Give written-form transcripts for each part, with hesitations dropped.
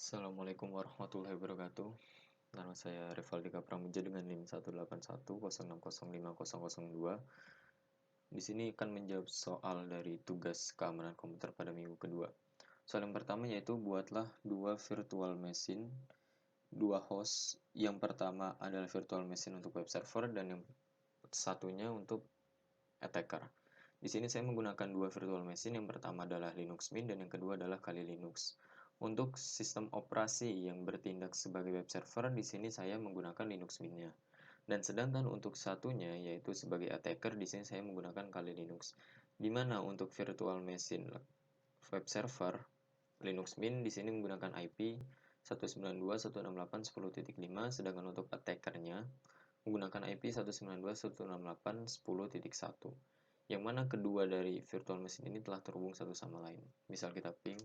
Assalamualaikum warahmatullahi wabarakatuh. Nama saya Revaldika Pramuja dengan NIM 18106050002. Di sini akan menjawab soal dari tugas keamanan komputer pada minggu kedua. Soal yang pertama yaitu buatlah dua virtual machine, dua host. Yang pertama adalah virtual machine untuk web server dan yang satunya untuk attacker. Di sini saya menggunakan dua virtual machine, yang pertama adalah Linux Mint dan yang kedua adalah Kali Linux. Untuk sistem operasi yang bertindak sebagai web server, di sini saya menggunakan Linux Mint-nya. Dan sedangkan untuk satunya, yaitu sebagai attacker, di sini saya menggunakan Kali Linux. Di mana untuk virtual machine web server, Linux Mint di sini menggunakan IP 192.168.10.5, sedangkan untuk attackernya menggunakan IP 192.168.10.1, yang mana kedua dari virtual machine ini telah terhubung satu sama lain. Misal kita ping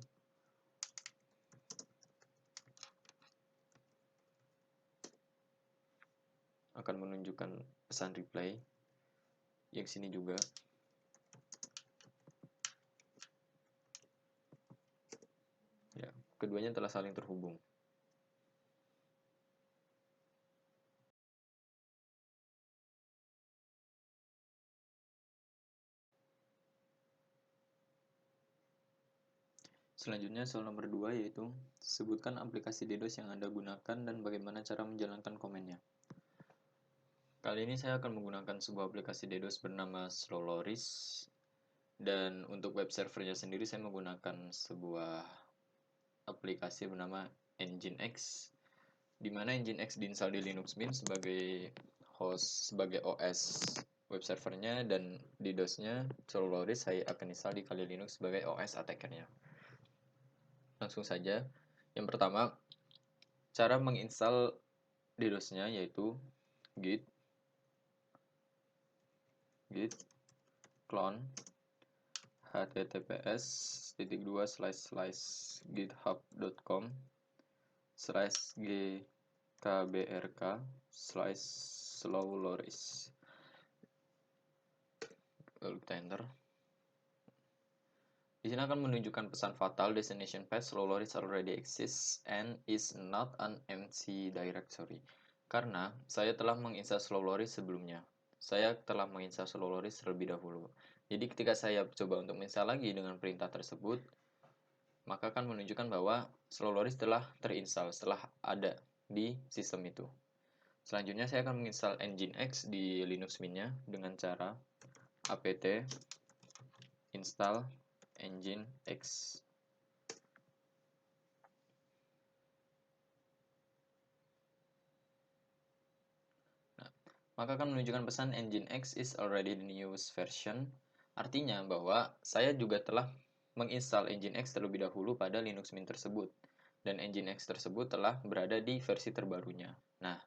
akan menunjukkan pesan reply, yang sini juga. Ya, keduanya telah saling terhubung. Selanjutnya soal nomor 2 yaitu sebutkan aplikasi DDoS yang Anda gunakan dan bagaimana cara menjalankan komennya. Kali ini saya akan menggunakan sebuah aplikasi DDoS bernama Slowloris, dan untuk web servernya sendiri saya menggunakan sebuah aplikasi bernama Nginx, di mana Nginx diinstal di Linux Mint sebagai host, sebagai OS web servernya, dan DDoS-nya Slowloris saya akan install di Kali Linux sebagai OS attackernya. Langsung saja. Yang pertama, cara menginstal DDoS-nya yaitu git clone https://github.com/gkbrk/slowloris. Lalu kita enter. Di sini akan menunjukkan pesan fatal, destination path Slowloris already exists and is not an empty directory. Karena saya telah menginstal Slowloris sebelumnya. Saya telah menginstal Slowloris terlebih dahulu. Jadi ketika saya coba untuk menginstal lagi dengan perintah tersebut, maka akan menunjukkan bahwa Slowloris telah terinstall setelah ada di sistem itu. Selanjutnya saya akan menginstal Nginx di Linux Mint-nya dengan cara apt install Nginx. Nah, maka akan menunjukkan pesan Nginx is already the newest version. Artinya bahwa saya juga telah menginstal Nginx terlebih dahulu pada Linux Mint tersebut. Dan Nginx tersebut telah berada di versi terbarunya. Nah,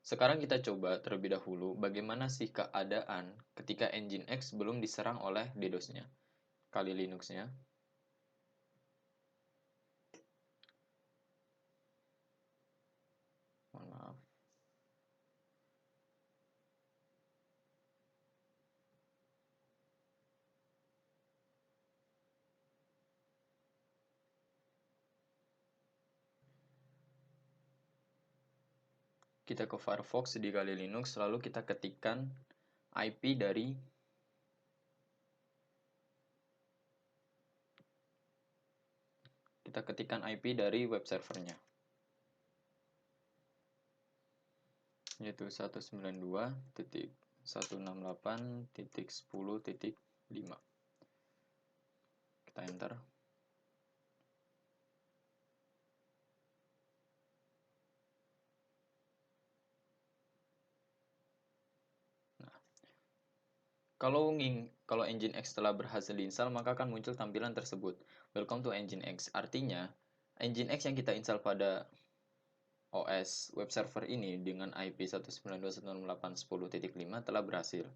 sekarang kita coba terlebih dahulu bagaimana sih keadaan ketika Nginx belum diserang oleh DDoS-nya, Kali Linux-nya. Mohon maaf. Kita ke Firefox di Kali Linux, lalu kita ketikkan IP dari web servernya, yaitu 192.168.10.5. Kita enter. Kalau Nginx telah berhasil diinstal, maka akan muncul tampilan tersebut. Welcome to Nginx. Artinya, Nginx yang kita install pada OS web server ini dengan IP 192.168.10.5 telah berhasil.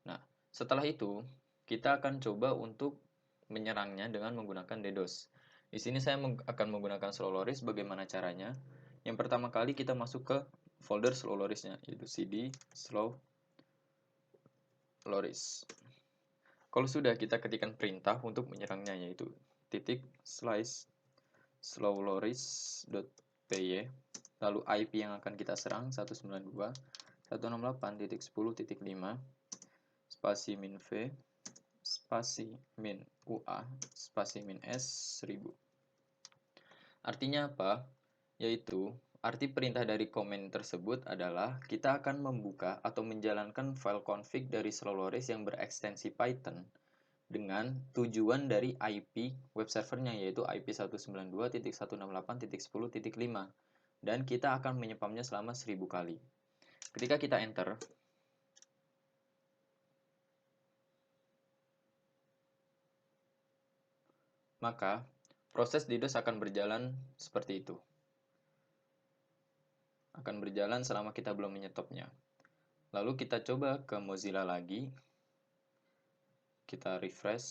Nah, setelah itu, kita akan coba untuk menyerangnya dengan menggunakan DDoS. Di sini saya akan menggunakan Slowloris. Bagaimana caranya? Yang pertama kali kita masuk ke folder Slowlorisnya, yaitu cd Slowloris. Kalau sudah, kita ketikkan perintah untuk menyerangnya, yaitu // slowloris.py, lalu IP yang akan kita serang 192.168.10.5 spasi min v spasi min ua spasi min s 1000. Artinya apa? Yaitu arti perintah dari komen tersebut adalah kita akan membuka atau menjalankan file config dari slowloris yang berekstensi Python dengan tujuan dari IP web servernya, yaitu IP 192.168.10.5, dan kita akan menyepamnya selama 1000 kali. Ketika kita enter, maka proses DDoS akan berjalan seperti itu. Akan berjalan selama kita belum menyetopnya. Lalu kita coba ke Mozilla lagi. Kita refresh.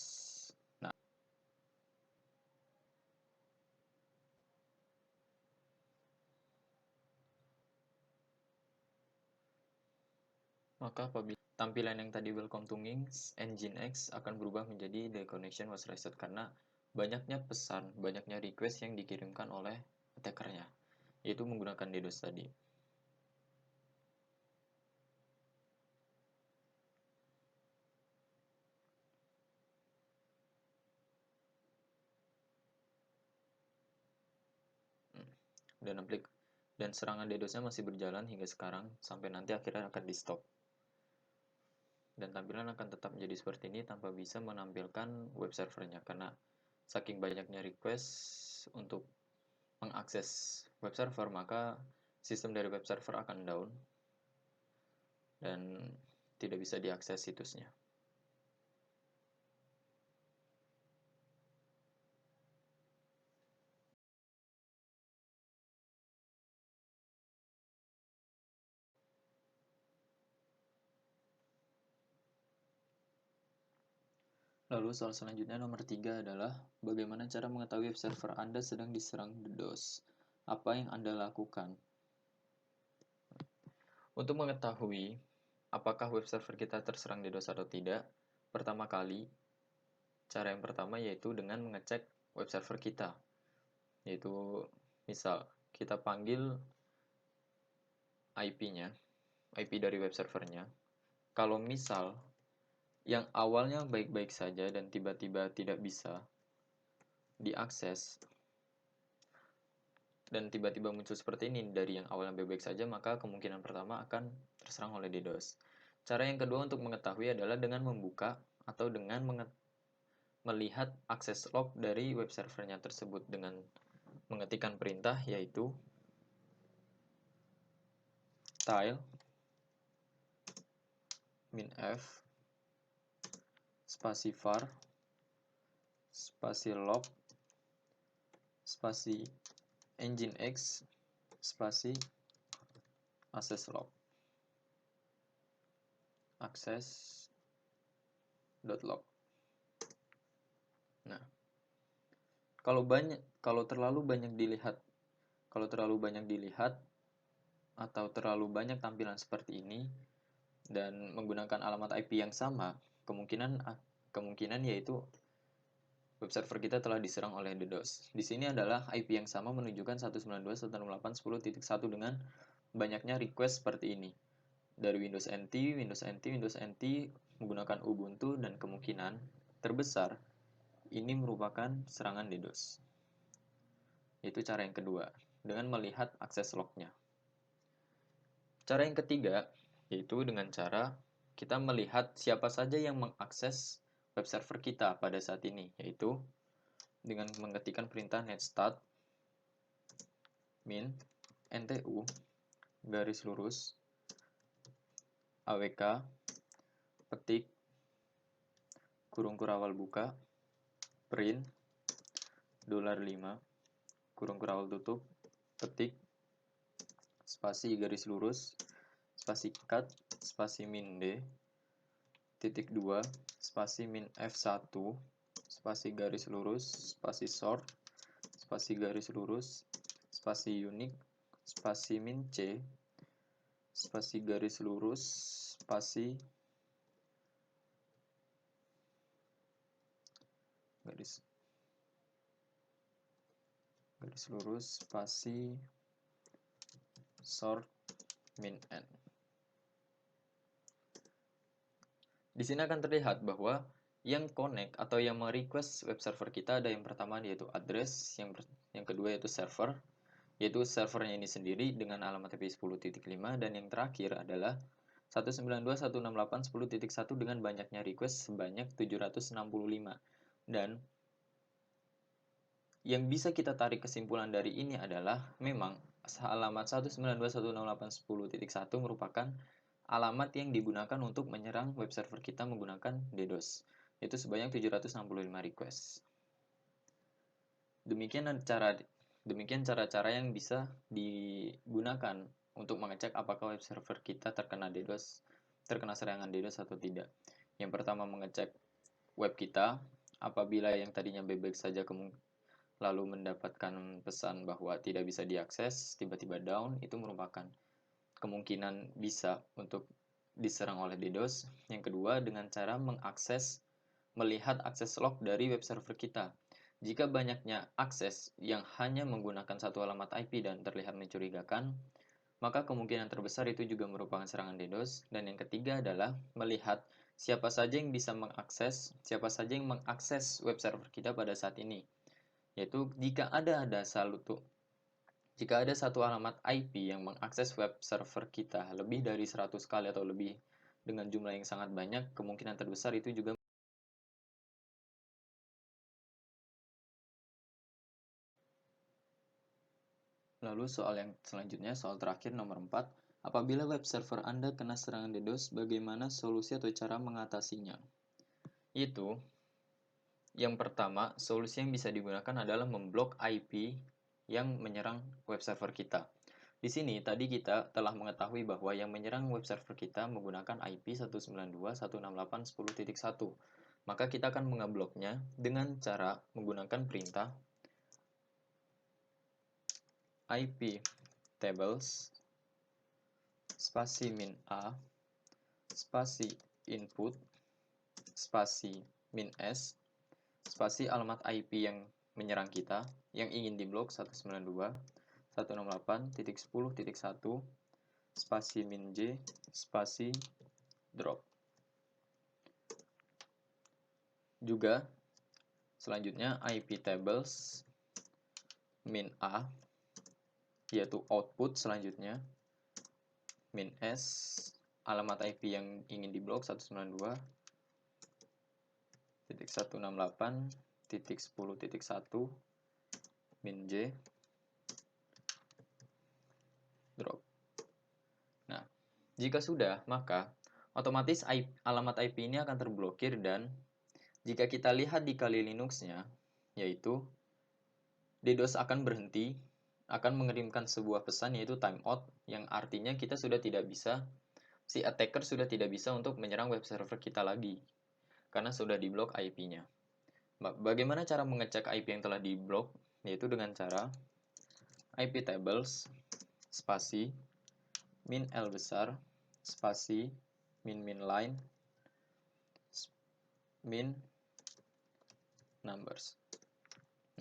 Nah, maka apabila tampilan yang tadi welcome to Nginx akan berubah menjadi the connection was reset karena banyaknya pesan, banyaknya request yang dikirimkan oleh attackernya, yaitu menggunakan DDoS tadi. Dan serangan DDoS-nya masih berjalan hingga sekarang sampai nanti akhirnya akan di stop. Dan tampilan akan tetap menjadi seperti ini tanpa bisa menampilkan web servernya karena saking banyaknya request untuk mengakses web server, maka sistem dari web server akan down dan tidak bisa diakses situsnya. Lalu soal selanjutnya nomor 3 adalah bagaimana cara mengetahui web server Anda sedang diserang DDoS? Apa yang Anda lakukan? Untuk mengetahui apakah web server kita terserang DDoS atau tidak, cara yang pertama yaitu dengan mengecek web server kita. Yaitu misal kita panggil IP-nya, IP dari web servernya. Kalau misal yang awalnya baik-baik saja dan tiba-tiba tidak bisa diakses dan tiba-tiba muncul seperti ini dari yang awalnya baik-baik saja, maka kemungkinan pertama akan terserang oleh DDoS. Cara yang kedua untuk mengetahui adalah dengan membuka atau dengan melihat akses log dari web servernya tersebut dengan mengetikkan perintah yaitu tile -f spasi var spasi log spasi nginx spasi access log access.log. Nah, kalau terlalu banyak dilihat atau terlalu banyak tampilan seperti ini dan menggunakan alamat IP yang sama, kemungkinan yaitu web server kita telah diserang oleh DDoS. Di sini adalah IP yang sama menunjukkan 192.168.10.1 dengan banyaknya request seperti ini. Dari Windows NT menggunakan Ubuntu, dan kemungkinan terbesar ini merupakan serangan DDoS. Itu cara yang kedua, dengan melihat akses lognya. Cara yang ketiga, yaitu dengan cara kita melihat siapa saja yang mengakses web server kita pada saat ini, yaitu dengan mengetikkan perintah netstart min ntu garis lurus awk petik kurung kurawal buka print $5 kurung kurawal tutup petik spasi garis lurus spasi cut spasi min d titik 2 spasi min f1 spasi garis lurus spasi sort spasi garis lurus spasi unique spasi min c spasi garis lurus spasi garis lurus spasi sort min n. Di sini akan terlihat bahwa yang connect atau yang merequest web server kita ada yang pertama yaitu address, yang kedua yaitu server, yaitu servernya ini sendiri dengan alamat IP 10.5, dan yang terakhir adalah 192.168.10.1 dengan banyaknya request sebanyak 765. Dan yang bisa kita tarik kesimpulan dari ini adalah memang alamat 192.168.10.1 merupakan alamat yang digunakan untuk menyerang web server kita menggunakan DDoS, yaitu sebanyak 765 request. Demikian cara-cara yang bisa digunakan untuk mengecek apakah web server kita terkena serangan DDoS atau tidak. Yang pertama, mengecek web kita. Apabila yang tadinya baik-baik saja lalu mendapatkan pesan bahwa tidak bisa diakses, tiba-tiba down, itu merupakan kemungkinan bisa untuk diserang oleh DDoS. Yang kedua, dengan cara melihat akses log dari web server kita. Jika banyaknya akses yang hanya menggunakan satu alamat IP dan terlihat mencurigakan, maka kemungkinan terbesar itu juga merupakan serangan DDoS. Dan yang ketiga adalah melihat siapa saja yang mengakses web server kita pada saat ini. Yaitu jika ada satu alamat IP yang mengakses web server kita lebih dari 100 kali atau lebih dengan jumlah yang sangat banyak, kemungkinan terbesar itu juga. Lalu soal yang selanjutnya, soal terakhir nomor 4. Apabila web server Anda kena serangan DDoS, bagaimana solusi atau cara mengatasinya? Itu, yang pertama, solusi yang bisa digunakan adalah memblok IP yang menyerang web server kita. Di sini tadi kita telah mengetahui bahwa yang menyerang web server kita menggunakan IP 192.168.10.1. Maka kita akan mengebloknya dengan cara menggunakan perintah IP tables spasi min a spasi input spasi min s spasi alamat IP yang menyerang kita yang ingin diblok 192.168.10.1 spasi min j spasi drop. Juga selanjutnya IP tables min a yaitu output, selanjutnya min s alamat IP yang ingin diblok 192.168.10.1 min j drop. Nah, jika sudah, maka otomatis alamat IP ini akan terblokir, dan jika kita lihat di kali Linux-nya, yaitu DDoS akan berhenti, akan mengirimkan sebuah pesan yaitu timeout, yang artinya si attacker sudah tidak bisa untuk menyerang web server kita lagi, karena sudah diblok IP-nya. Bagaimana cara mengecek IP yang telah diblok? Yaitu dengan cara IP tables spasi min L besar spasi min line min numbers.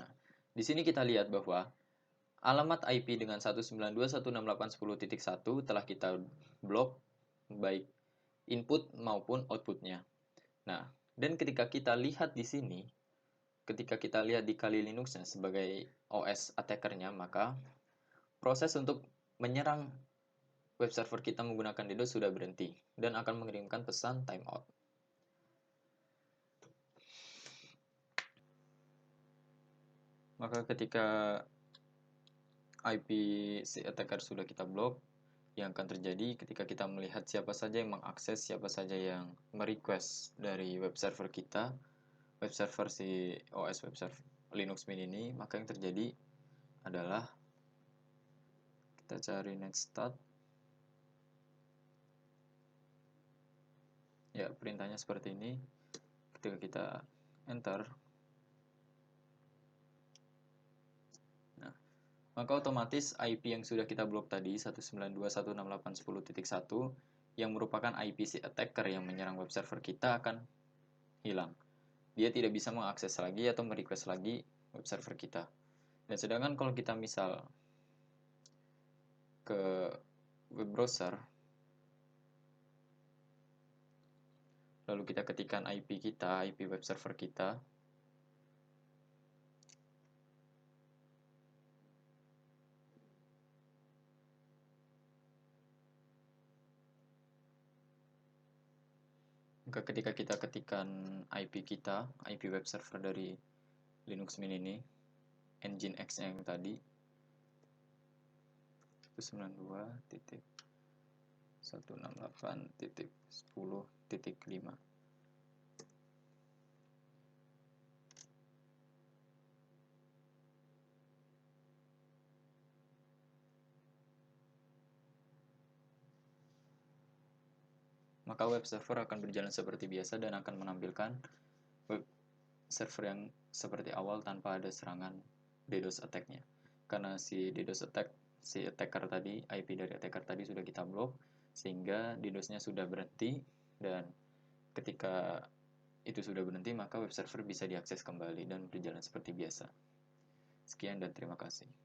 Nah, di sini kita lihat bahwa alamat IP dengan 192.168.10.1 telah kita blok baik input maupun outputnya. Nah, dan ketika kita lihat di sini, ketika kita lihat di Kali Linux-nya sebagai OS attackernya, maka proses untuk menyerang web server kita menggunakan DDoS sudah berhenti dan akan mengirimkan pesan timeout. Maka ketika IP si attacker sudah kita blok, yang akan terjadi ketika kita melihat siapa saja yang mengakses, siapa saja yang merequest dari web server kita, web server si OS web server Linux Mint ini, maka yang terjadi adalah kita cari netstat. Ya, perintahnya seperti ini. Ketika kita enter, nah, maka otomatis IP yang sudah kita blok tadi 192.168.10.1 yang merupakan IP si attacker yang menyerang web server kita akan hilang. Dia tidak bisa mengakses lagi atau merequest lagi web server kita. Dan sedangkan kalau kita misal ke web browser, lalu kita ketikkan IP kita, IP web server kita, maka ketika kita ketikkan IP kita, IP web server dari Linux Mint ini, Nginx yang tadi, 192.168.10.5, maka web server akan berjalan seperti biasa dan akan menampilkan web server yang seperti awal tanpa ada serangan DDoS attack-nya. Karena si DDoS attack, si attacker tadi, IP dari attacker tadi sudah kita blok, sehingga DDoS-nya sudah berhenti, dan ketika itu sudah berhenti, maka web server bisa diakses kembali dan berjalan seperti biasa. Sekian dan terima kasih.